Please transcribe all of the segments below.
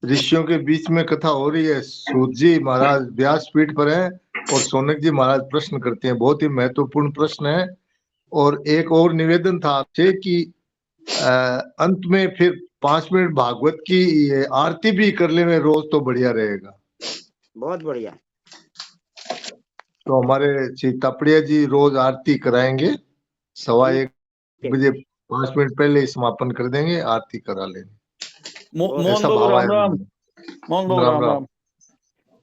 ऋषियों के बीच में कथा हो रही है। सूत जी महाराज व्यासपीठ पर हैं और सौनक जी महाराज प्रश्न करते हैं। बहुत ही महत्वपूर्ण प्रश्न है। और एक और निवेदन था आपसे कि अंत में फिर 5 मिनट भागवत की ये आरती भी कर ले में रोज तो बढ़िया रहेगा। बहुत बढ़िया। तो हमारे श्री तपड़िया जी रोज आरती कराएंगे। 1:15 बजे 5 मिनट पहले ही समापन कर देंगे, आरती करा लेंगे। मोहन ऐसा बाबू भाव राम है। राम। मोहन बाबू राम राम राम। राम।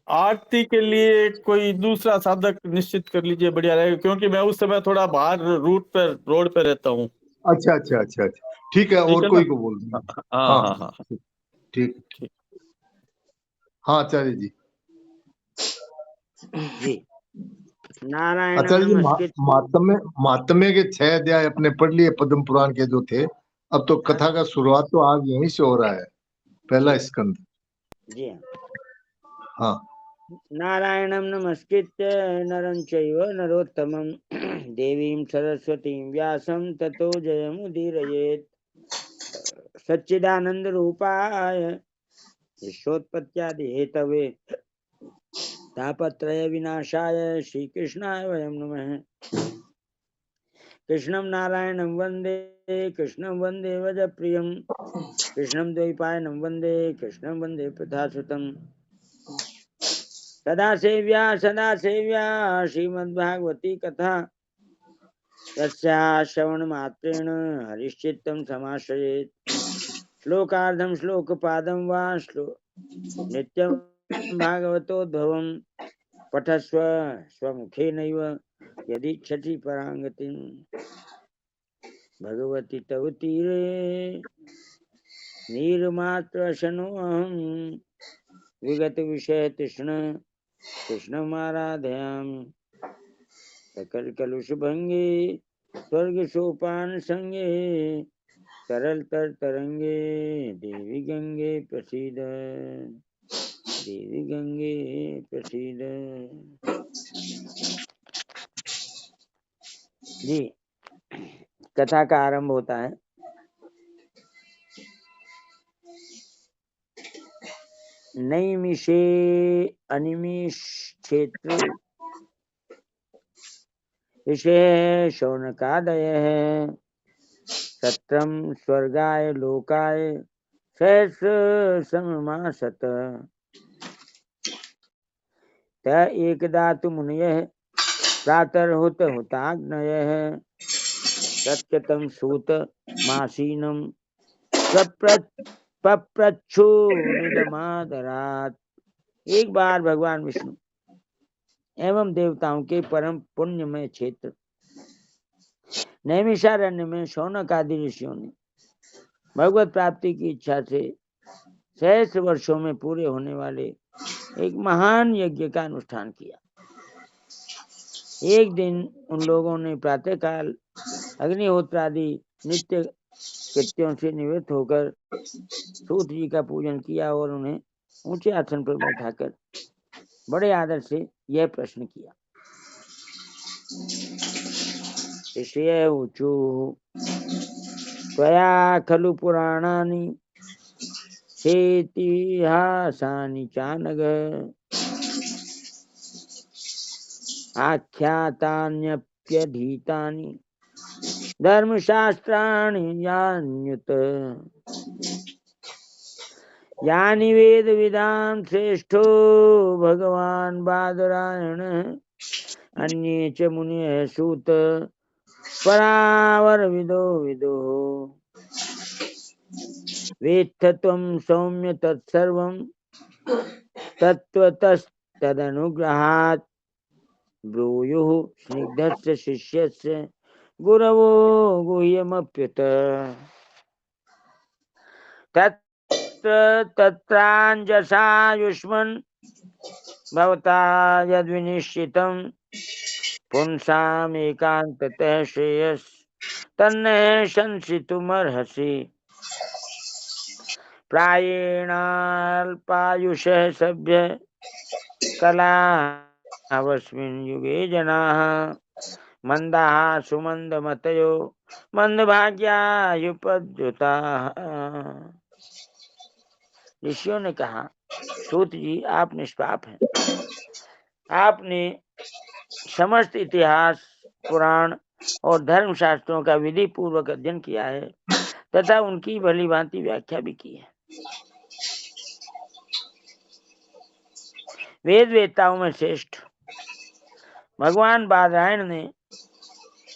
आरती के लिए कोई दूसरा साधक निश्चित कर लीजिए, बढ़िया रहेगा, क्योंकि मैं उस समय थोड़ा बाहर रोड पे रहता हूँ। अच्छा अच्छा अच्छा अच्छा, ठीक है। ठीक और है ना? कोई को बोल देंगे। हाँ हाँ हाँ हाँ। ठीक। ठीक। हाँ आचार्य जी। जी नारायण आचार्य जी नमस्कृत। महात्म्य के 6 अध्याय अपने पढ़ लिए पद्म पुराण के जो थे। अब तो कथा का शुरुआत तो आज यहीं से हो रहा है, पहला स्कंद। जी हाँ। नारायणं नमस्कृत्य नरं चैव नरोत्तमं देवीं सरस्वतीं व्यासं ततो जयमुदीरयेत्। सच्चिदानंद रूपाय विश्वोत्पत्त्यादि हेतवे तापत्रय विनाशाय श्रीकृष्णाय वयं नमः। कृष्णं नारायणं वन्दे कृष्णं वन्दे वजप्रियं कृष्णं द्वैपायनं वन्दे कृष्णं वन्दे प्रथासुतं। सदा सेव्या श्रीमद्भागवती कथा तस्याः श्रवणमात्रेण हरिश्चित्तं समाश्रयेत्। श्लोकार्धं श्लोकपादं वा नित्यं भागवतोद्भवं पठस्व स्वमुखेनैव यदीच्छति पराङ्गतिं। भगवति तव तीरे नीरमात्रशनोऽहं विगत विषय तृष्ण कृष्णमाराधयामि। सकल कलुष भंगे स्वर्ग सोपान संगे तरल तर तरंगे देवी गंगे प्रसीद देवी गंगे प्रसीद। जी कथा का आरंभ होता है। नैमिषे अनिमिष क्षेत्र ऋषे शौनकादयः सत्रम स्वर्गाय लोकाय सहस्र सममासत। त एकदा तु मुनयः प्रातर्हुत हुताग्नयः सत्यतं सूत मासीनं पप्रच्छु निदमादरात्। एक बार भगवान विष्णु एवं देवताओं के परम पुण्यमय क्षेत्र नैमिषारण्य में शौनक आदि ऋषियों ने भगवत प्राप्ति की इच्छा से सहस्र वर्षों में पूरे होने वाले एक महान यज्ञ का अनुष्ठान किया। एक दिन उन लोगों ने प्रातःकाल अग्निहोत्र आदि नित्य कृत्यों से निवृत्त होकर सूत जी का पूजन किया और उन्हें ऊंचे आसन पर बैठाकर बड़े आदर से यह प्रश्न किया। ऋषय ऊचु त्वया खलु पुराणानि चेतिहासानि चानघ आख्यातान्यप्यधीतानि धर्मशास्त्राणि यान्युत। यानि वेद विदां श्रेष्ठो भगवान् बादरायण अन्ये च मुनयः सूत परावर विदो विदो। वेत्थ त्वं सौम्य तत्सर्वं तत्त्वतस्तदनुग्रहात् ब्रूयुः स्निग्धस्य शिष्यस्य गुरवो गुह्यमप्युत। तत्राञ्जसा युष्मन् भवता यद्विनिश्चितं पुंसामेकान्ततः श्रेयस् तन्न संसितुमर्हसि। प्रायेणाल्पायुषः सभ्य कलावस्मिन् युगे जनाः मंदाः सुमन्दमतयो मंदभाग्या युपद्युताः। ऋषियों ने कहा, सूत जी आप निष्पाप हैं, आपने समस्त इतिहास, पुराण और धर्म शास्त्रों का विधि पूर्वक अध्ययन किया है तथा उनकी भली भांति व्याख्या भी की है। वेद वेताओं में श्रेष्ठ भगवान बादरायण ने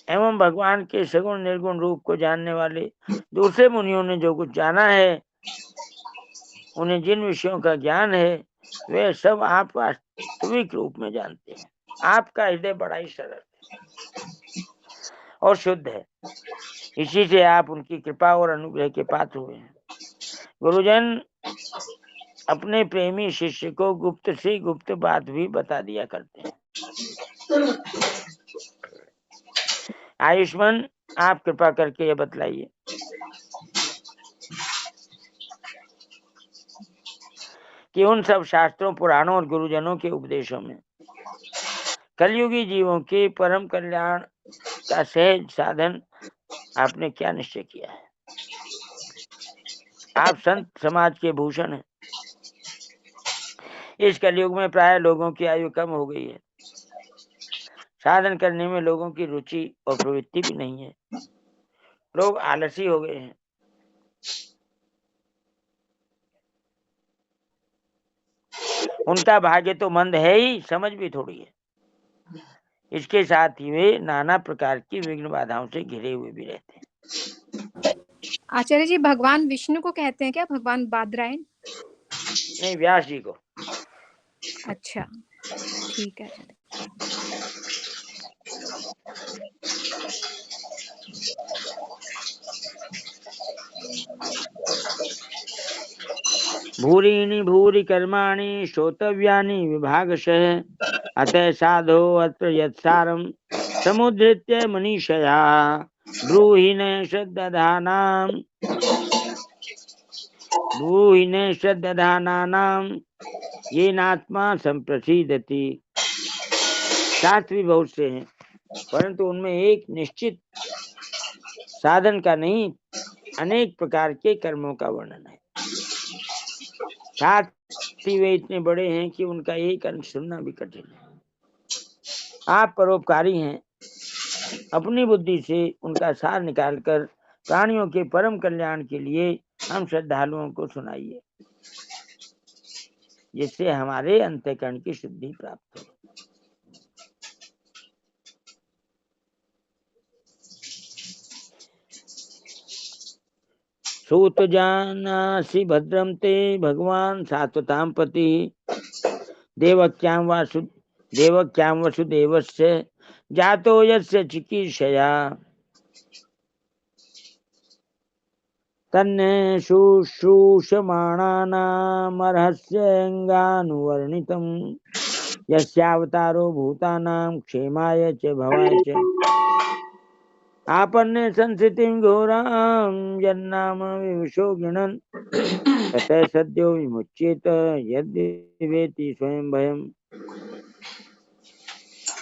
एवं भगवान के सगुण निर्गुण रूप को जानने वाले दूसरे मुनियों ने जो कुछ जाना है, उन्हें जिन विषयों का ज्ञान है, वे सब आप वास्तविक रूप में जानते हैं। आपका हृदय बड़ा ही सरल और शुद्ध है, इसी से आप उनकी कृपा और अनुग्रह के पात्र हुए हैं। गुरुजन अपने प्रेमी शिष्य को गुप्त से गुप्त बात भी बता दिया करते हैं। आयुष्मान, आप कृपा करके ये बतलाइए कि उन सब शास्त्रों, पुराणों और गुरुजनों के उपदेशों में कलयुगी जीवों के परम कल्याण का सहज साधन आपने क्या निश्चय किया है? आप संत समाज के भूषण हैं। इस कलयुग में प्राय लोगों की आयु कम हो गई है, साधन करने में लोगों की रुचि और प्रवृत्ति भी नहीं है, लोग आलसी हो गए हैं। उनका भाग्य तो मंद है ही, समझ भी थोड़ी है। इसके साथ ही वे नाना प्रकार की विघ्न बाधाओं से घिरे हुए भी रहते हैं। आचार्य जी, भगवान विष्णु को कहते हैं क्या भगवान बादरायण? नहीं, व्यास जी को। अच्छा, ठीक है। भूरीणि भूरि कर्माणि श्रोतव्यानि विभागशः अतः साधो अत्र यत्सारं समुद्धृत्य मनीषया ब्रूहि न श्रद्दधानानां येनात्मा संप्रसीदति। शास्त्र भी बहुत से हैं, परंतु उनमें एक निश्चित साधन का नहीं, अनेक प्रकार के कर्मों का वर्णन है। साथ ही वे इतने बड़े हैं कि उनका एक अंश सुनना भी कठिन है। आप परोपकारी हैं, अपनी बुद्धि से उनका सार निकालकर प्राणियों के परम कल्याण के लिए हम श्रद्धालुओं को सुनाइए, जिससे हमारे अंतःकरण की शुद्धि प्राप्त हो। सूत जानासि भद्रम ते भगवान सात्वतां पति देवक्यां वसुदेवस्य जातो यस्य चिकीर्षया तन्ने शुश्रूषमाणानामर्हस्यङ्गानुवर्णितं यस्यावतारो भूतानां क्षेमाय च भवाय च आपन्ने संस्थितिं घोरां यन्नाम विवशो गृणन् ततः सद्यो विमुच्येत यद्वेति स्वयं भयम्।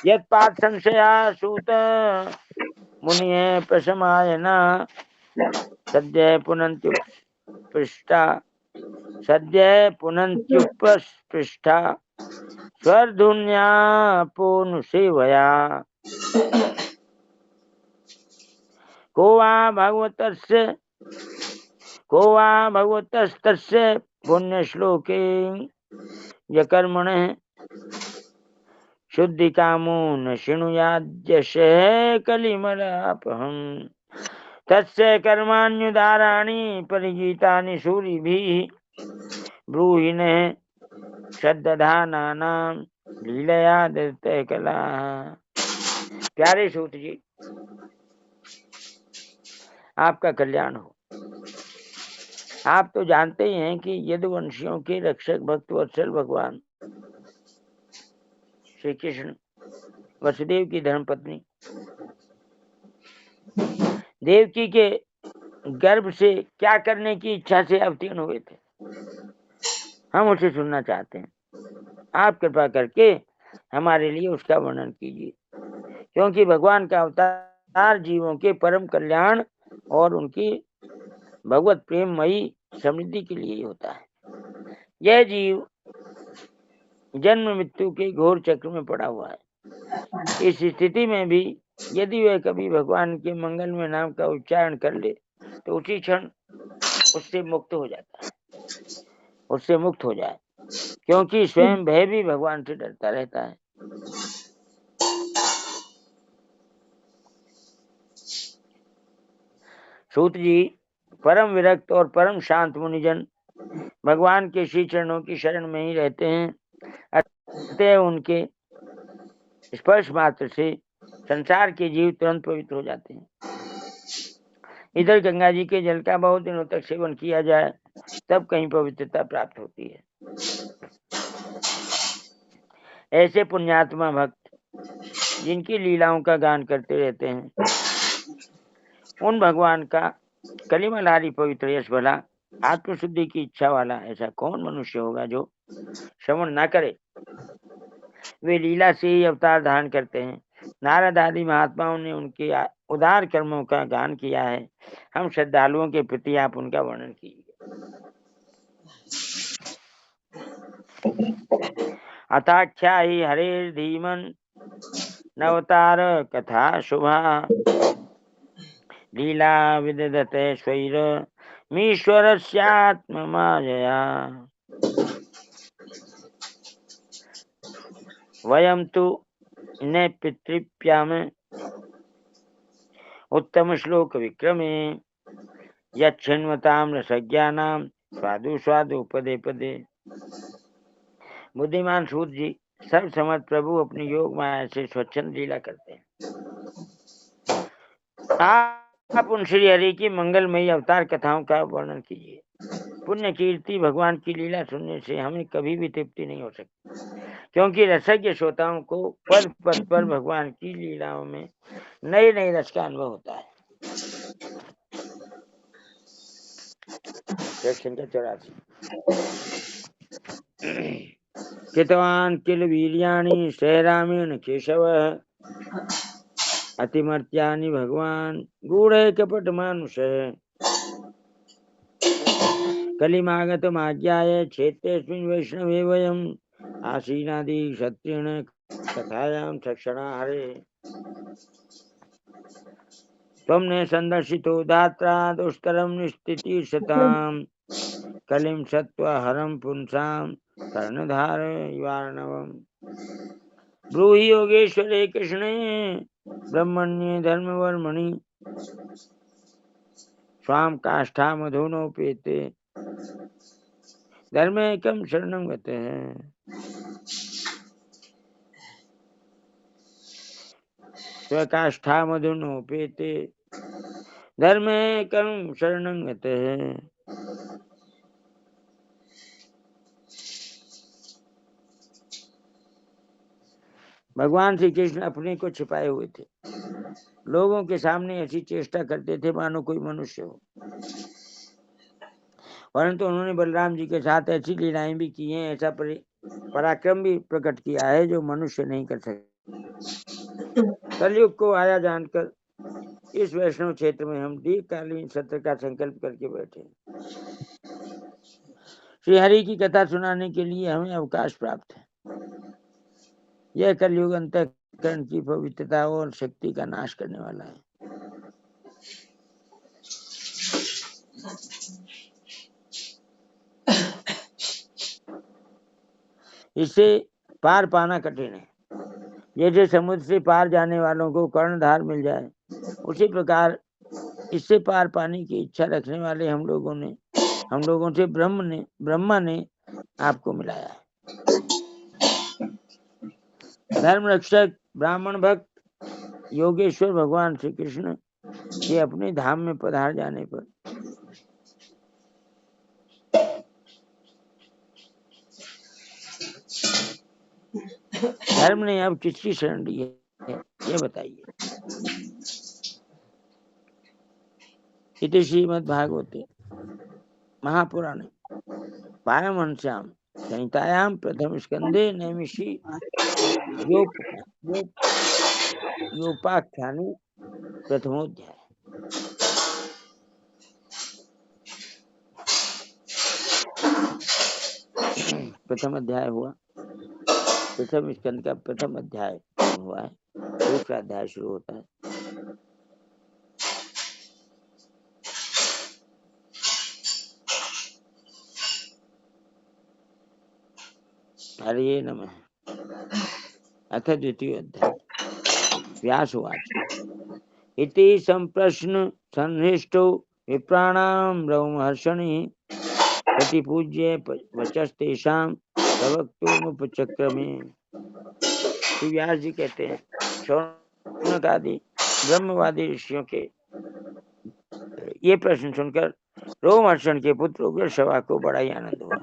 यत्पाठ संशया सूत मुनिये प्रशमायना सद्य पुनन्त्युपस्पृष्टा स्वर्धुन्यापोनुसेवया को वा भगवतस्तस्य पुण्यश्लोके यकर्मणः शुद्धिकामो न शृणुयाद्यशः कलिमलापहम् तस्य कर्माण्युदाराणि परिगीतानि सूरिभिः ब्रूहि न श्रद्धानानां लीलया दत्तः कला। प्यारे सूत जी, आपका कल्याण हो। आप तो जानते ही हैं कि यदुवंशियों के रक्षक भक्त वत्सल भगवान श्री कृष्ण वसुदेव की धर्मपत्नी देवकी के गर्भ से क्या करने की इच्छा से अवतीर्ण हुए थे, हम उसे सुनना चाहते हैं। आप कृपा करके हमारे लिए उसका वर्णन कीजिए, क्योंकि भगवान का अवतार जीवों के परम कल्याण और उनकी भगवत प्रेममयी समृद्धि के लिए होता है। यह जीव जन्म मृत्यु के घोर चक्र में पड़ा हुआ है। इस स्थिति में भी यदि वह कभी भगवान के मंगल में नाम का उच्चारण कर ले तो उसी क्षण उससे मुक्त हो जाता है, उससे मुक्त हो जाए, क्योंकि स्वयं वह भी भगवान से डरता रहता है। सूत जी परम विरक्त और परम शांत मुनिजन भगवान के श्री चरणों की शरण में ही रहते हैं, अतः उनके स्पर्श मात्र से संसार के जीव तुरंत पवित्र हो जाते हैं। इधर गंगा जी के जल का बहुत दिनों तक सेवन किया जाए तब कहीं पवित्रता प्राप्त होती है। ऐसे पुण्यात्मा भक्त जिनकी लीलाओं का गान करते रहते हैं, उन भगवान का कलिमलहारी पवित्र यश भला आत्मशुद्धि की इच्छा वाला ऐसा कौन मनुष्य होगा जो श्रवण न करे। वे लीला से ही अवतार धारण करते हैं। नारद आदि महात्माओं ने उनके उदार कर्मों का गान किया है। हम श्रद्धालुओं के प्रति आप उनका वर्णन कीजिए। अथाख्या ही हरे धीमन नवतार कथा शुभा लीला विदधते स्वैर मीश्वरस्यात्म मायया वयम तु न पितृप्याम उत्तम श्लोक विक्रमे यच्छिन्वताम रसज्ञानाम स्वादु स्वादु पदे पदे। बुद्धिमान सूत जी सर्वसमर्थ प्रभु अपनी योग माया से स्वच्छंद लीला करते हैं। आप उन श्री हरि की मंगलमयी अवतार कथाओं का वर्णन कीजिए। पुण्य कीर्ति भगवान की लीला सुनने से हमें कभी भी तृप्ति नहीं हो सकती, क्योंकि रसज्ञ श्रोताओं को पद पद पर भगवान की लीलाओं में नए नए रस का अनुभव होता है। सेक्शन का 84। कृतवान किल वीर्याणि श्रीरामेण केशव अतिमर्त्यानि भगवान गूढ़े कपट मानुष कलिमागत माज्ञाय क्षेत्रेऽस्मिन् वैष्णवे वयम् आसीनादि क्षत्रियण कथायां सक्षणा हरे त्वं ने संदर्शितो दात्रा दुष्करं निस्थितिर्षताम् कलिं सत्त्वा हरं पुंसां कर्णधार इवार्णवम् ब्रूहि योगेश्वरे कृष्णे ब्रह्मण्ये धर्मवर्मणि स्वाम काष्ठा मधुनोपेते धर्मेकं शरणं गतः। स्वकाष्ठा मधुनोपेते धर्मेकं शरणं गतः। भगवान श्री कृष्ण अपने को छिपाए हुए थे। लोगों के सामने ऐसी चेष्टा करते थे मानो कोई मनुष्य हो, परंतु उन्होंने बलराम जी के साथ ऐसी लीलाएं भी की हैं, ऐसा पराक्रम भी प्रकट किया है जो मनुष्य नहीं कर सकते। कलयुग को आया जानकर इस वैष्णव क्षेत्र में हम दीर्घकालीन सत्र का संकल्प करके बैठे। श्री हरि की कथा सुनाने के लिए हमें अवकाश प्राप्त है। यह कलयुग अंतःकरण की पवित्रता और शक्ति का नाश करने वाला है। इसे पार पाना कठिन है। जैसे समुद्र से पार जाने वालों को कर्णधार मिल जाए, उसी प्रकार इससे पार पाने की इच्छा रखने वाले हम लोगों से ब्रह्मा ने आपको मिलाया है। धर्म रक्षक ब्राह्मण भक्त योगेश्वर भगवान श्री कृष्ण के अपने धाम में पधार जाने पर धर्म ने अब किसकी शरण ली है, ये बताइए। इति श्रीमद्भागवते महापुराणे पारमहंस्यां संहितायां प्रथम स्कंदे नैमिषि योपाख्याने प्रथमोध्याय। प्रथम अध्याय हुआ, प्रथम स्कंद का प्रथम अध्याय हुआ है, दूसरा अध्याय शुरू होता है। हरे नमः। अथ द्वितीय अध्याय। व्यासुवाच इति संप्रश्न संहृष्टो विप्राणां रौमहर्षणि प्रतिपूज्य वचस्तेषां प्रवक्तुमुपचक्रमे। श्री व्यास जी कहते हैं, शौनक आदि ब्रह्मवादी ऋषियों के ये प्रश्न सुनकर रोमहर्षण के पुत्र उग्रश्रवा को बड़ा ही आनंद हुआ।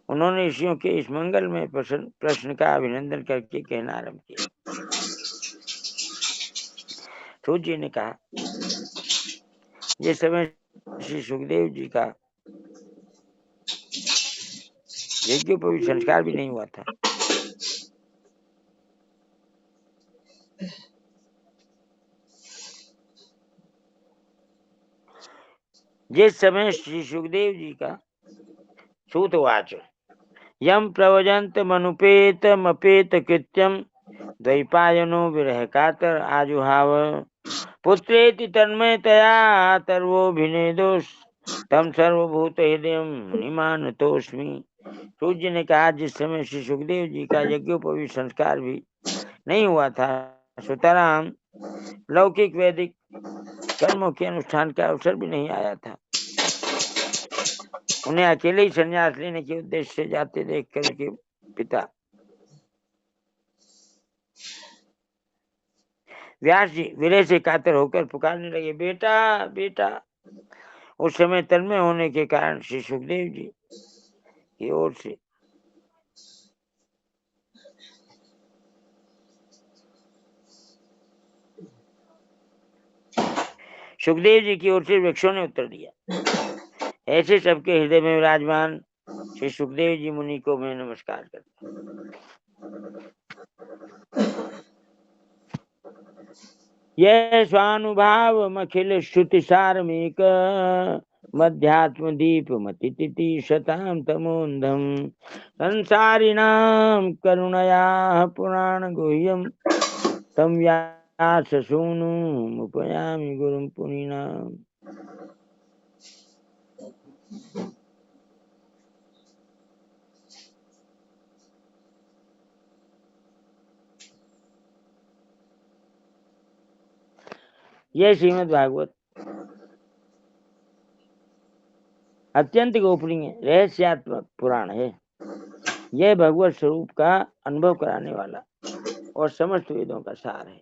उन्होंने ऋषियों के इस मंगल में प्रश्न का अभिनंदन करके कहना आरंभ किया। सूत जी ने कहा, जिस समय श्री सुखदेव जी का यज्ञोपवीत संस्कार भी नहीं हुआ था, जिस समय श्री सुखदेव जी का सूतवाच यम प्रवजंत मनुपेत मपेत कृत्यम द्वैपायनो विरह कातर आजुहाव पुत्रेति तन्मयतया तर्वोभिनेदोष तम सर्वभूत हृदय मुनिमानतोस्मि। सूत जी ने कहा, जिस समय श्री सुखदेव जी का यज्ञोपवीत संस्कार भी नहीं हुआ था, सुतराम लौकिक वैदिक कर्मों के अनुष्ठान का अवसर भी नहीं आया था। उन्हें अकेले ही संन्यास लेने के उद्देश्य से जाते देखकर उनके पिता व्यास जी विरह से कातर होकर पुकारने लगे, बेटा बेटा। उस समय तन्मय होने के कारण श्री सुखदेव जी की ओर से वृक्षों ने उत्तर दिया। ऐसे सबके हृदय में विराजमान श्री सुखदेव जी मुनि को मैं नमस्कार करता हूँ। यह स्वानुभाव अखिल श्रुति सारमेक मध्यात्म दीप मतिति शतां तमोन्धम संसारिणां करुणया पुराण गुह्यम तम व्यास सूनुमुपयामि गुरुं पुनीनाम्। यह श्रीमद् भागवत अत्यंत गोपनीय रहस्यात्मक पुराण है। यह भगवत स्वरूप का अनुभव कराने वाला और समस्त वेदों का सार है।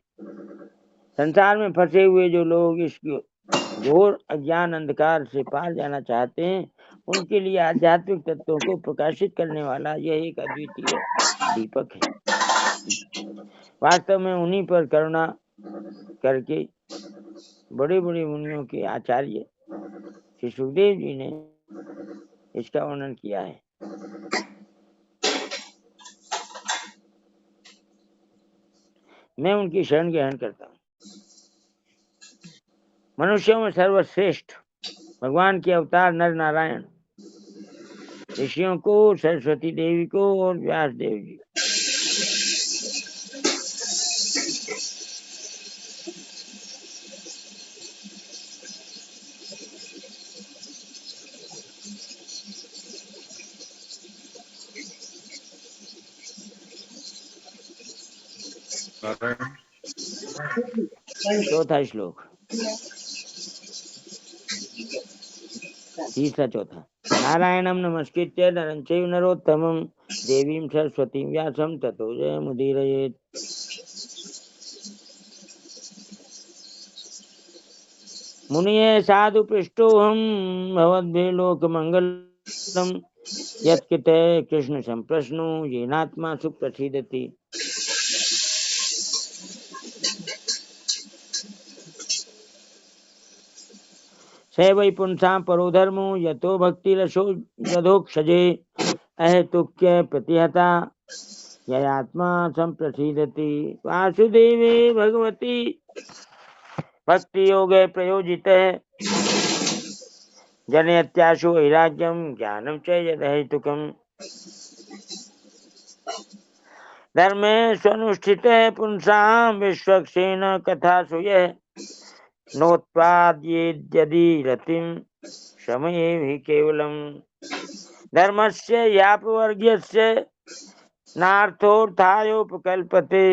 संसार में फंसे हुए जो लोग इस घोर अज्ञान अंधकार से पार जाना चाहते हैं, उनके लिए आध्यात्मिक तत्वों को प्रकाशित करने वाला यह एक अद्वितीय दीपक है। वास्तव में उन्हीं पर करुणा करके बड़े बड़े मुनियों के आचार्य श्री सुखदेव जी ने इसका वर्णन किया है। मैं उनकी शरण ग्रहण करता हूँ। मनुष्यों में सर्वश्रेष्ठ भगवान के अवतार नर नारायण, ऋषियों को, सरस्वती देवी को और व्यास देव जी चौथा श्लोक, तीसरा चौथा। नारायणं नमस्कृत्य नरं चैव नरोत्तमं देवीं सरस्वतीं व्यासं ततो जयमुदीरयेत्। मुनिये साधु पृष्ठोऽहं भवद्भिः लोकमङ्गलं यत्कृते कृष्ण संप्रश्नो येनात्मा सुप्रसीदति। स वै पुंसां परो धर्मो यतो भक्तिरसो यथोक्षजे अहेतुक्य प्रतिहता ययात्मा संप्रसीदति। वासुदेवे भगवती भक्ति योगे प्रयोजित जनयत्याशु वैराग्यम ज्ञानम च यदहेतुकम् धर्मे स्वनुष्ठिते पुंसां विश्वक्षेण कथासु यः नोत्पाद्येद्यदि रतिं समये हि केवलम् धर्मस्य यापवर्ग्यस्य नार्थोऽर्थायोपकल्पते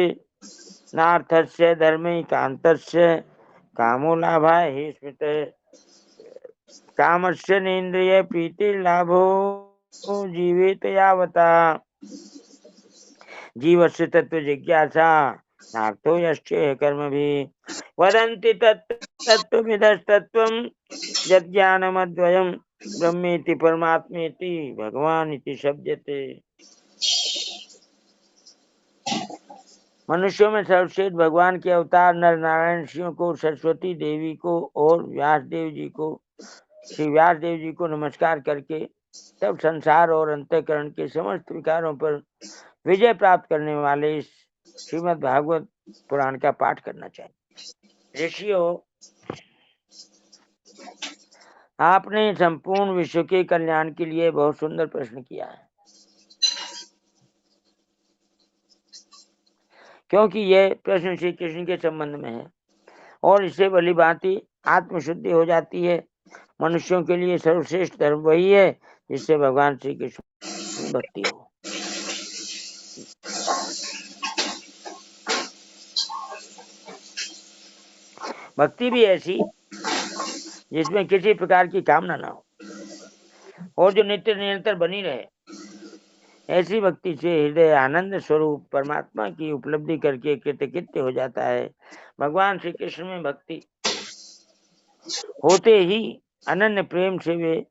नार्थस्य धर्मैकान्तस्य कामो लाभाय हि स्मृतः कामस्य नेन्द्रिय प्रीतिर्लाभो जीवेत यावता जीवस्य तत्व जिज्ञासा नार्थो यश्चेह कर्मभिः वदन्ति तत्त्वमिदस्तत्त्वं यज्ञानमद्वयं ब्रह्मेति परमात्मेति भगवान इति शब्दते। मनुष्यों में सर्वश्रेष्ठ भगवान के अवतार नर नारायण ऋषियों को, सरस्वती देवी को और श्री व्यास देव जी को नमस्कार करके तब संसार और अंतःकरण के समस्त विकारों पर विजय प्राप्त करने वाले इस श्रीमद् भागवत पुराण का पाठ करना चाहिए। ऋषियों, आपने संपूर्ण विश्व के कल्याण के लिए बहुत सुंदर प्रश्न किया है, क्योंकि यह प्रश्न श्री कृष्ण के संबंध में है और इससे भली भांति आत्मशुद्धि हो जाती है। मनुष्यों के लिए सर्वश्रेष्ठ धर्म वही है जिससे भगवान श्री कृष्ण में भक्ति हो। भक्ति भी ऐसी जिसमें किसी प्रकार की कामना ना हो और जो नित्य निरंतर बनी रहे। ऐसी भक्ति से हृदय आनंद स्वरूप परमात्मा की उपलब्धि करके कृतकृत्य हो जाता है। भगवान श्री कृष्ण में भक्ति होते ही अनन्य प्रेम से वे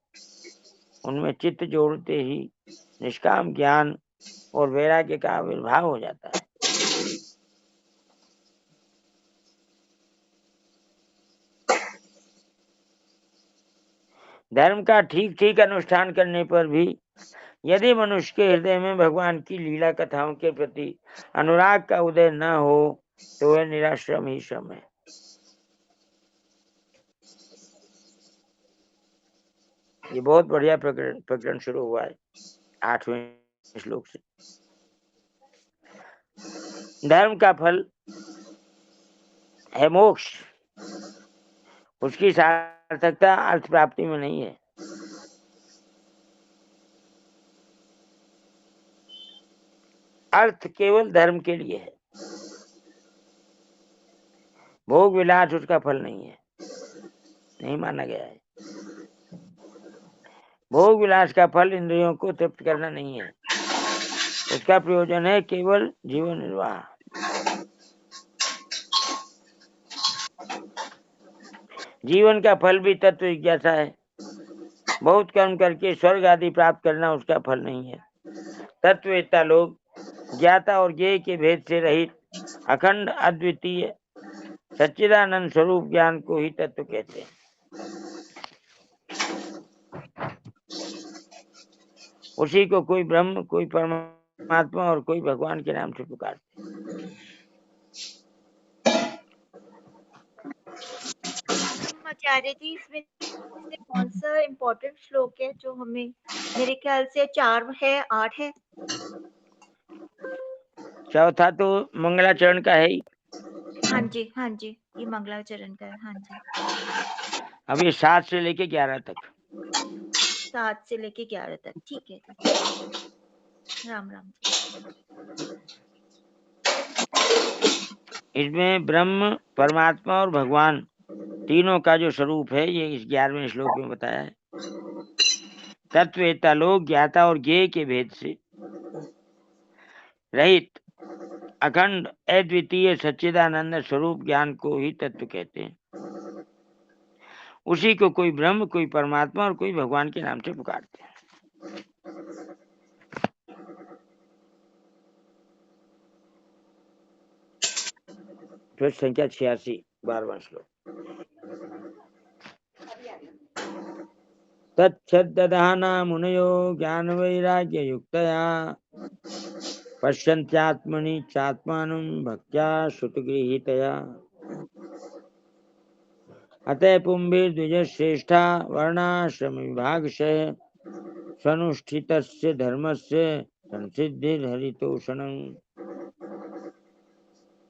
उनमें चित्त जोड़ते ही निष्काम ज्ञान और वैराग्य का आविर्भाव हो जाता है। धर्म का ठीक ठीक अनुष्ठान करने पर भी यदि मनुष्य के हृदय में भगवान की लीला कथाओं के प्रति अनुराग का उदय न हो तो वह निराश्रम ही श्रम है। ये बहुत बढ़िया प्रकरण शुरू हुआ है 8वें श्लोक से। धर्म का फल है मोक्ष, उसकी सार्थकता अर्थ प्राप्ति में नहीं है। अर्थ केवल धर्म के लिए है, भोग विलास उसका फल नहीं है, नहीं माना गया है। भोग विलास का फल इंद्रियों को तृप्त करना नहीं है, उसका प्रयोजन है केवल जीवन निर्वाह। जीवन का फल भी तत्व जिज्ञासा है। बहुत कर्म करके स्वर्ग आदि प्राप्त करना उसका फल नहीं है। तत्ववेत्ता लोग ज्ञाता और ज्ञेय के भेद से रहित अखंड अद्वितीय सच्चिदानंद स्वरूप ज्ञान को ही तत्व कहते हैं। उसी को कोई ब्रह्म, कोई परमात्मा और कोई भगवान के नाम से पुकारते हैं। आचार्य जी, इसमें से कौन सा इम्पोर्टेंट श्लोक है जो हमें, मेरे ख्याल से 4 है 8 है? चौथा तो मंगलाचरण का है ही। हाँ जी, ये मंगलाचरण का है। हाँ जी, अब ये 7 से लेके 11 तक। 7 से लेके 11 तक, ठीक है। राम राम जी। इसमें ब्रह्म, परमात्मा और भगवान तीनों का जो स्वरूप है ये इस 11वें श्लोक में बताया है। तत्ववेत्ता लोग ज्ञाता और ज्ञेय के भेद से रहित अखंड अद्वितीय सच्चिदानंद स्वरूप ज्ञान को ही तत्व कहते हैं। उसी को कोई ब्रह्म, कोई परमात्मा और कोई भगवान के नाम से पुकारते हैं। पृष्ठ संख्या 86, 12वां श्लोक। तच्छद्दधाना मुनयो ज्ञान वैराग्य युक्तया पश्यन्त्यात्मनि चात्मानं भक्त्या श्रुतगृहीतया। अतः पुंभीर द्विजश्रेष्ठा वर्णाश्रम विभागशः स्वनुष्ठितस्य धर्मस्य संसिद्धिर्हरितोषणम्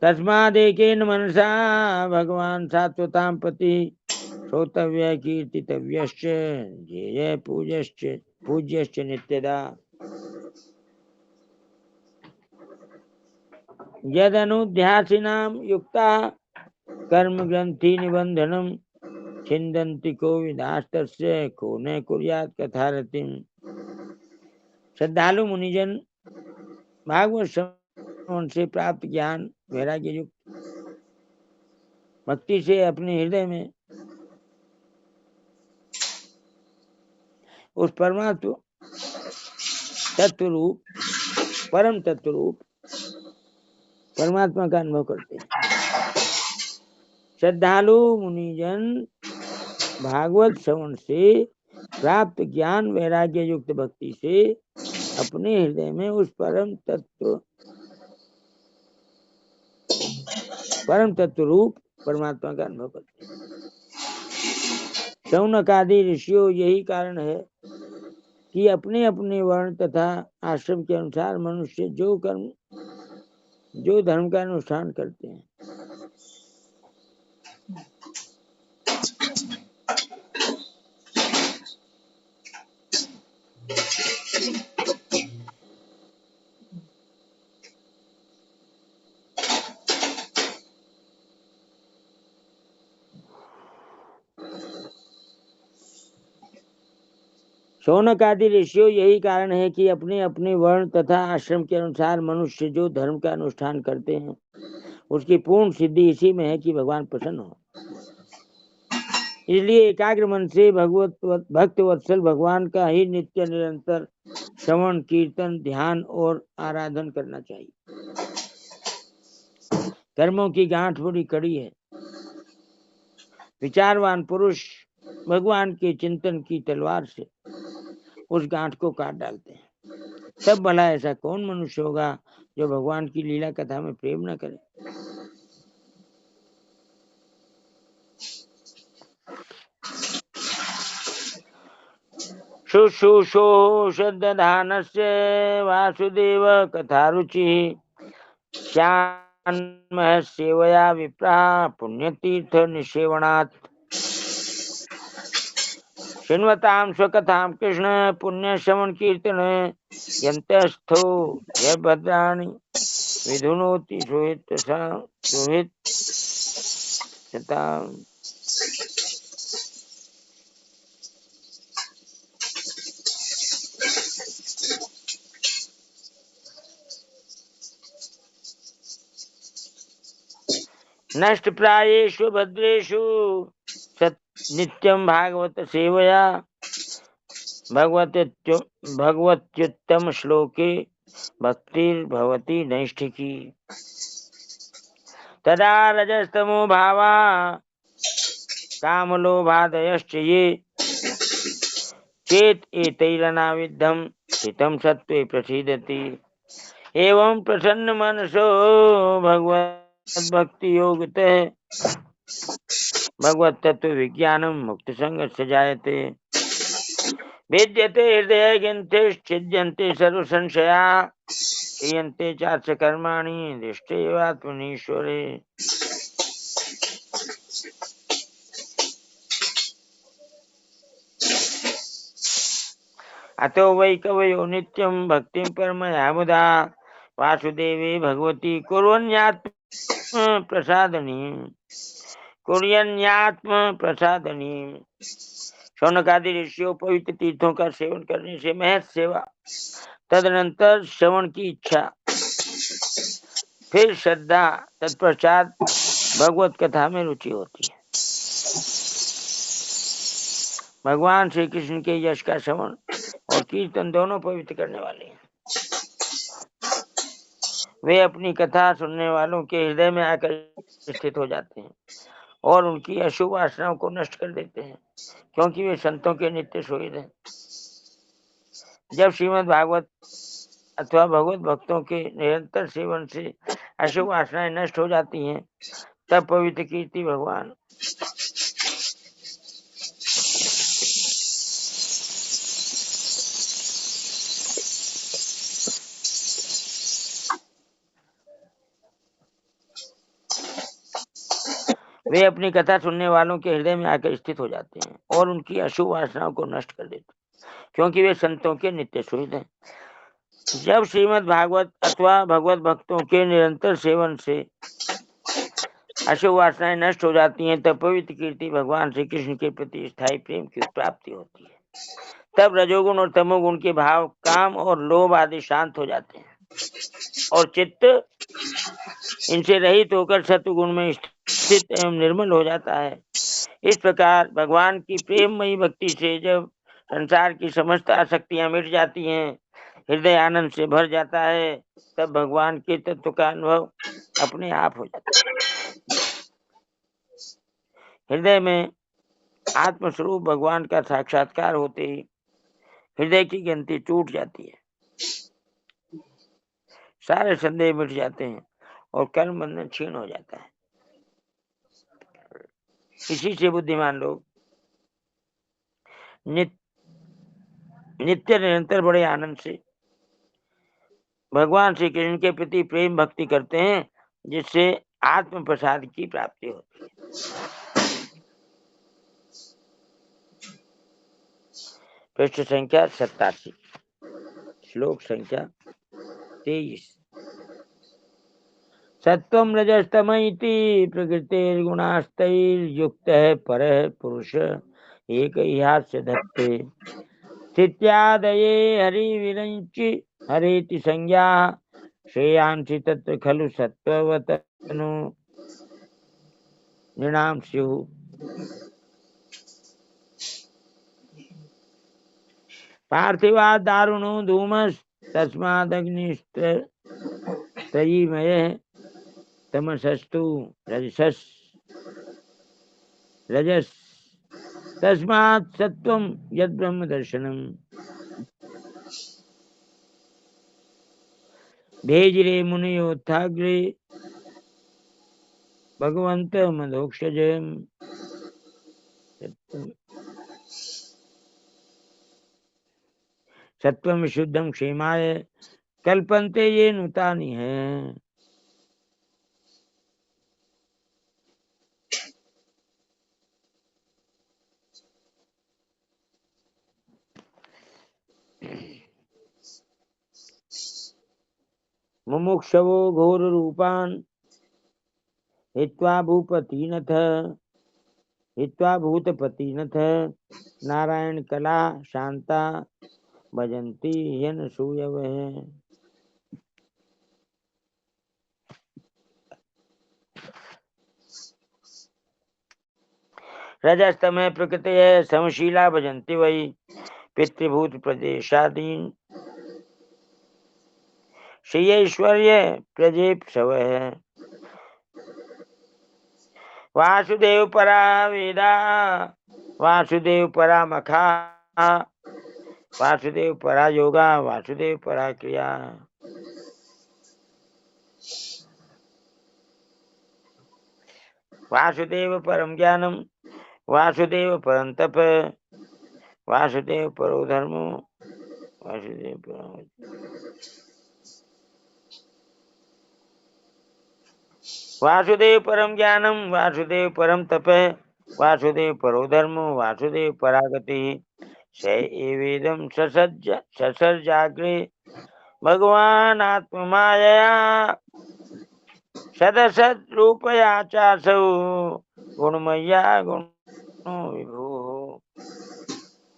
तस्मादेकेन मनसा भगवान् सात्वतां प्रति श्रोतव्य कीर्तितव्यश्च जेय पूज्यश्च नित्यदा यदनुध्यासिनां युक्ता कर्म ग्रंथि निबंधनम छिन्दन्ति कोविदास्तस्य को न कुर्यात् कथारतिम्। श्रद्धालु मुनिजन भागवत श्रवण से प्राप्त ज्ञान वैराग्य युक्त भक्ति से अपने हृदय में उस परमात्मा तत्व रूप परम तत्व रूप परमात्मा का अनुभव करते हैं। श्रद्धालु मुनिजन भागवत श्रवण से प्राप्त ज्ञान वैराग्य युक्त भक्ति से अपने हृदय में उस परम तत्व रूप परमात्मा का अनुभव करते हैं। शौनक आदि ऋषियों यही कारण है कि अपने अपने वर्ण तथा आश्रम के अनुसार मनुष्य जो धर्म का अनुष्ठान करते हैं शौनक आदि ऋषियों यही कारण है कि अपने अपने वर्ण तथा आश्रम के अनुसार मनुष्य जो धर्म का अनुष्ठान करते हैं उसकी पूर्ण सिद्धि इसी में है कि भगवान प्रसन्न हो। इसलिए एकाग्र मन से भक्त वत्सल भगवान का ही नित्य निरंतर श्रवण कीर्तन ध्यान और आराधन करना चाहिए। कर्मों की गांठ बड़ी कड़ी है। विचारवान पुरुष भगवान के चिंतन की तलवार से उस गांठ को काट डालते हैं। तब भला ऐसा कौन मनुष्य होगा जो भगवान की लीला कथा में प्रेम न करे। शुश्रूषो श्रद्धानस्य वासुदेव कथारुचिः श्यान्मः सेवया विप्रा पुण्यतीर्थ निषेवणात् शृण्वतां स्वकथां कृष्ण पुण्य श्रवण कीर्तन यन्तस्थो यद्भद्राणि विधुनोति सुहित नष्ट प्रायेषु भद्रेषु नित्यं भागवत सेवया भगवत्युत्तम श्लोके भक्तिर्भवति नैष्ठिकी तदा रजस्तमो भावा कामलोभादयश्च ये चेत एतैरनाविद्धं स्थितं सत्त्वे प्रसीदति। एवं प्रसन्न मनसो भगवत भक्ति योगतः भगवत तत्व विज्ञानम मुक्त संगस्य जायते विद्यते हृदय ग्रंथे छिद्यन्ते सर्व संशया क्रियन्ते चार्च कर्माणि दृष्टे आत्मनीश्वरे। अतो वै कवयो नित्यं भक्तिं परमया मुदा वासुदेवे भगवती कुर्वन्यात्म प्रसादनी। शौनक आदि ऋषियों पवित्र तीर्थों का सेवन करने से महत सेवा तदनंतर श्रवण की इच्छा फिर श्रद्धा तत्पश्चात भगवत कथा में रुचि होती है। भगवान श्री कृष्ण के यश का श्रवण और कीर्तन दोनों पवित्र करने वाले हैं। वे अपनी कथा सुनने वालों के हृदय में आकर स्थित हो जाते हैं और उनकी अशुभ वासनाओं को नष्ट कर देते हैं क्योंकि वे संतों के नित्य सुहृद हैं। जब श्रीमद् भागवत अथवा भगवत भक्तों के निरंतर सेवन से अशुभ वासनाएं नष्ट हो जाती हैं तब पवित्र कीर्ति भगवान वे अपनी कथा सुनने वालों के हृदय में आकर स्थित हो जाते हैं और उनकी अशुभ वासनाओं को नष्ट कर देते हैं, क्योंकि वे संतों के नित्य सुहृद हैं। जब श्रीमद् भागवत अथवा भगवत भक्तों के निरंतर सेवन से अशुभ वासनाएं नष्ट हो जाती हैं, तब पवित्र कीर्ति भगवान श्री कृष्ण के प्रति स्थायी प्रेम की प्राप्ति होती है। तब रजोगुण और तमोगुण के भाव, काम और लोभ आदि शांत हो जाते हैं और चित्त इनसे रहित होकर सत्वगुण में स्थित एवं निर्मल हो जाता है। इस प्रकार भगवान की प्रेममयी भक्ति से जब संसार की समस्त आसक्तियां मिट जाती हैं, हृदय आनंद से भर जाता है, तब भगवान के तत्व का अनुभव अपने आप हो जाता है। हृदय में आत्मस्वरूप भगवान का साक्षात्कार होते ही हृदय की ग्रंथि टूट जाती है, सारे संदेह मिट जाते हैं और कर्म बंधन क्षीण हो जाता है। इसी से बुद्धिमान लोग नित्य निरंतर बड़े आनंद से भगवान श्री कृष्ण के प्रति प्रेम भक्ति करते हैं, जिससे आत्म प्रसाद की प्राप्ति होती है। पृष्ठ संख्या 87, श्लोक संख्या 23। सत्वं रजस्तम इति प्रकृतिर्गुणास्तैर्युक्तः परः पुरुष एकैहास्य धत्ते स्थित्यादये हरिविरञ्चि हरेति संज्ञा श्रेयांसि तत्र खलु सत्त्ववतनु नृणां स्युः। पार्थिवात् दारुणो धूमस्तस्मादग्निस्त्रयीमयः तमसस्तु रजस तस्मात् सत्वं यद्ब्रह्म दर्शनम्। भेजिरे मुनियोत्थाग्रे भगवन्त मधोक्षजम्। सत्वं विशुद्धं क्षेमाय कल्पन्ते ये नूतानि हैं। मुमुक्षवो घोर रूपान् हित्वा भूतपतिनथ नारायण कला शांता भजन्ति ह्यनसूयवः। रजस्तमः प्रकृतयः समशीला भजन्ति वै पितृभूत प्रदेशादीन् श्रेयैश्वर्य प्रजेप्सवः। वासुदेव परा वेदा वासुदेव परा मखा वासुदेव परा योगा वासुदेव परा क्रिया। वासुदेव परम ज्ञानम वासुदेव परम तप वासुदेव परो धर्मो वासुदेव परम। वासुदेव परम ज्ञानम वासुदेव परम तप वासुदेव परो धर्मो वासुदेव परागति स एवेदं ससर्जाग्रे भगवान आत्ममायया सदसद रूपया चासौ गुणमय्या गुणो विभु।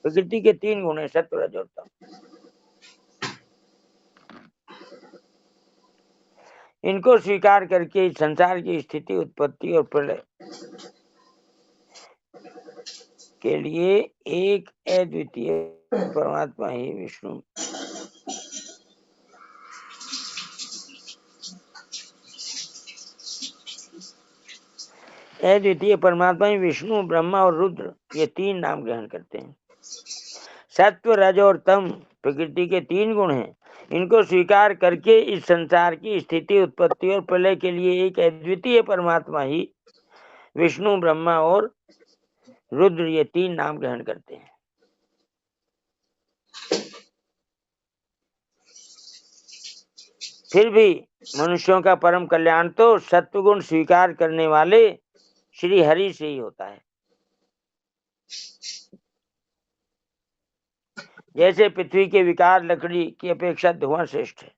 प्रकृति के 3 गुण है, सत्व रज और तम। इनको स्वीकार करके संसार की स्थिति उत्पत्ति और प्रलय के लिए एक अद्वितीय परमात्मा ही विष्णु अद्वितीय परमात्मा ही विष्णु ब्रह्मा और रुद्र ये 3 नाम ग्रहण करते हैं। सत्व रज और तम प्रकृति के 3 गुण हैं। इनको स्वीकार करके इस संसार की स्थिति उत्पत्ति और प्रलय के लिए एक अद्वितीय परमात्मा ही विष्णु ब्रह्मा और रुद्र ये 3 नाम ग्रहण करते हैं। फिर भी मनुष्यों का परम कल्याण तो सत्वगुण स्वीकार करने वाले श्री हरि से ही होता है। जैसे पृथ्वी के विकार लकड़ी की अपेक्षा धुआं श्रेष्ठ है।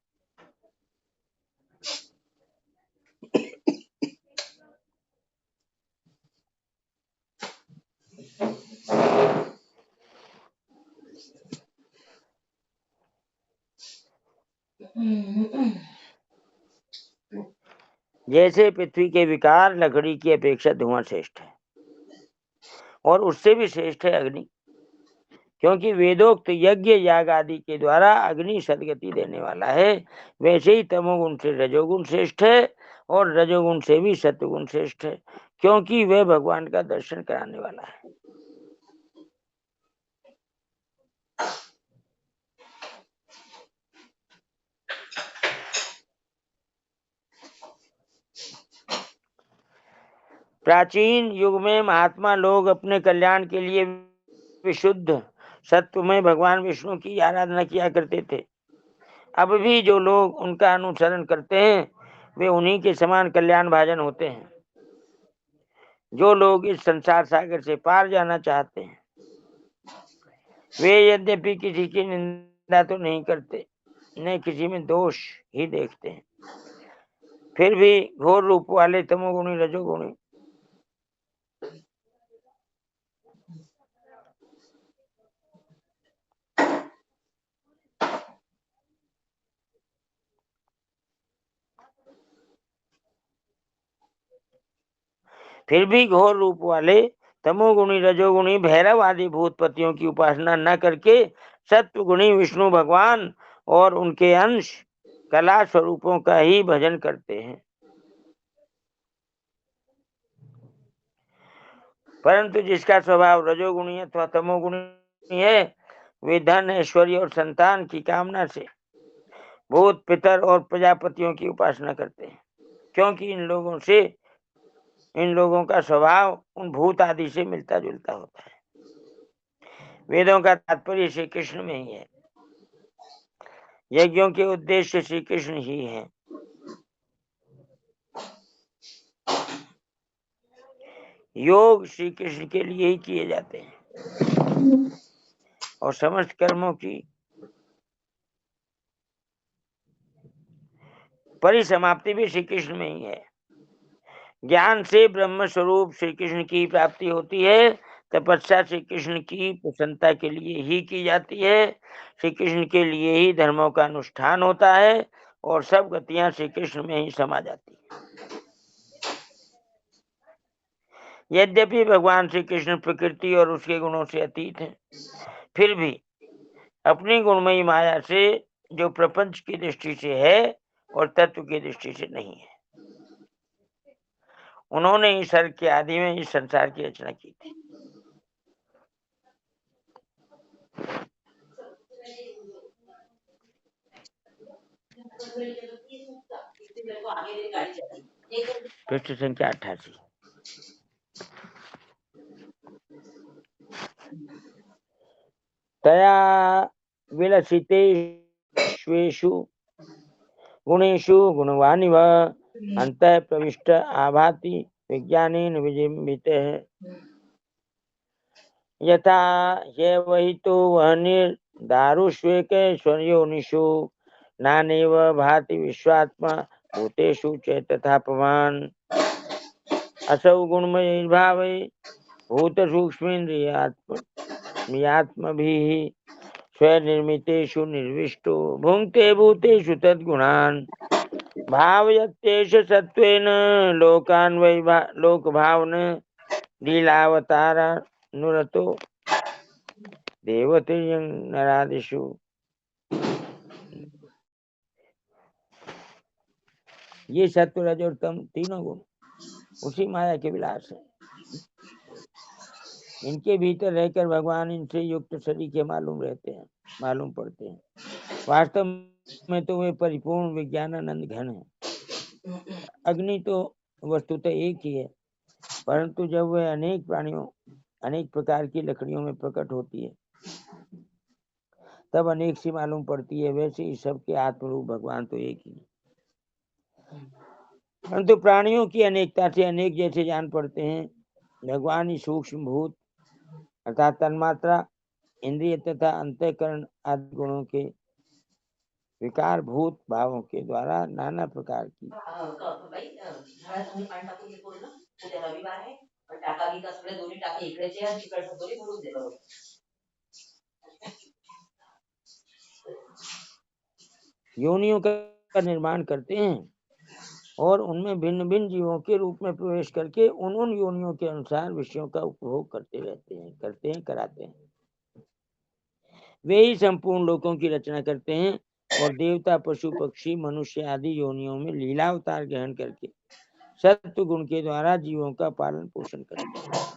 जैसे पृथ्वी के विकार लकड़ी की अपेक्षा धुआं श्रेष्ठ है, और उससे भी श्रेष्ठ है अग्नि, क्योंकि वेदोक्त यज्ञ याग आदि के द्वारा अग्नि सदगति देने वाला है। वैसे ही तमोगुण से रजोगुण श्रेष्ठ है, और रजोगुण से भी सत्वगुण श्रेष्ठ है, क्योंकि वह भगवान का दर्शन कराने वाला है। प्राचीन युग में महात्मा लोग अपने कल्याण के लिए विशुद्ध सत्व में भगवान विष्णु की आराधना किया करते थे। अब भी जो लोग उनका अनुसरण करते हैं वे उन्हीं के समान कल्याण भाजन होते हैं। जो लोग इस संसार सागर से पार जाना चाहते हैं वे यद्यपि किसी की निंदा तो नहीं करते, न किसी में दोष ही देखते हैं, फिर भी घोर रूप वाले तमोगुणी रजोगुणी तमोगुणी रजोगुणी भैरव आदि भूतपतियों की उपासना न करके सत्वगुणी विष्णु भगवान और उनके अंश कला स्वरूपों का ही भजन करते हैं। परंतु जिसका स्वभाव रजोगुणी अथवा तमोगुणी है वे धन ऐश्वर्य और संतान की कामना से भूत पितर और प्रजापतियों की उपासना करते हैं, क्योंकि इन लोगों का स्वभाव उन भूत आदि से मिलता जुलता होता है। वेदों का तात्पर्य श्री कृष्ण में ही है, यज्ञों के उद्देश्य श्री कृष्ण ही हैं। योग श्री कृष्ण के लिए ही किए जाते हैं, और समस्त कर्मों की परिसमाप्ति भी श्री कृष्ण में ही है। ज्ञान से ब्रह्म स्वरूप श्री कृष्ण की प्राप्ति होती है। तपस्या श्री कृष्ण की प्रसन्नता के लिए ही की जाती है। श्री कृष्ण के लिए ही धर्मों का अनुष्ठान होता है, और सब गतियां श्री कृष्ण में ही समा जाती है। यद्यपि भगवान श्री कृष्ण प्रकृति और उसके गुणों से अतीत हैं, फिर भी अपनी गुणमयी माया से जो प्रपंच की दृष्टि से है और तत्व की दृष्टि से नहीं है। उन्होंने इस सर्ग के आदि में इस संसार की रचना की थी। पृष्ठ संख्या 88। तया विलसितेष्वेषु गुणेषु गुणवानिव अन्तः प्रविष्ट आभाति विज्ञानेन विजिम्बितः। यथा ह्यवहितो वह्निर्दारुष्वेकैश्वर्योनिषु नानेव भाति विश्वात्मा भूतेषु च तथा पवान्। असौ गुणमयैर्भावै भूतसूक्ष्मेन्द्रियात्मभिः स्वनिर्मितेषु निर्विष्टो भुङ्क्ते भूतेषु तद्गुणान्। भावयत्येष सत्त्वेन लोकान् वै लोकभावन लीलावतारानुरतो देवतेयं नरादिषु। ये सत्व रज और तम तीनों गुण उसी माया के विलास है। इनके भीतर रहकर भगवान इनसे युक्त सरीखे मालूम पड़ते हैं। वास्तव में तो वे परिपूर्ण विज्ञानानंद घन है। अग्नि तो वस्तुतः एक ही है, परंतु जब वह अनेक प्राणियों अनेक प्रकार की लकड़ियों में प्रकट होती है तब अनेक सी मालूम पड़ती है। वैसे ही सबके आत्मरूप भगवान तो एक ही है। परंतु प्राणियों की अनेकता से अनेक जैसे जान पड़ते हैं, भगवान ही सूक्ष्म भूत अर्थात तन्मात्रा, इंद्रिय तथा अंतःकरण आदि गुणों के विकार भूत भावों के द्वारा नाना प्रकार की बाई झाडात तुम्ही पाणी टाकून घे पूर्ण. उद्या रविवार आहे. पण टाका बिका सगळे दोन्ही टाके इकडेचे आणि तिकडचे दोन्ही भरून दे बरोबर. योनियों का निर्माण करते हैं और उनमें भिन्न भिन्न जीवों के रूप में प्रवेश करके उन योनियों के अनुसार विषयों का उपभोग करते रहते हैं कराते हैं. वे ही संपूर्ण लोकों की रचना करते हैं और देवता पशु पक्षी मनुष्य आदि योनियों में लीला अवतार ग्रहण करके सत्व गुण के द्वारा जीवों का पालन पोषण करते हैं.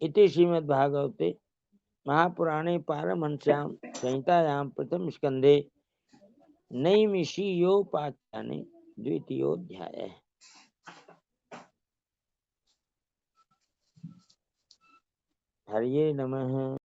इति श्रीमद्भागवते महापुराणे पारमहंस्यां संहितायां प्रथम स्कंधे नैमिषीयोपाख्याने द्वितीयोऽध्यायः. हरिये नमः.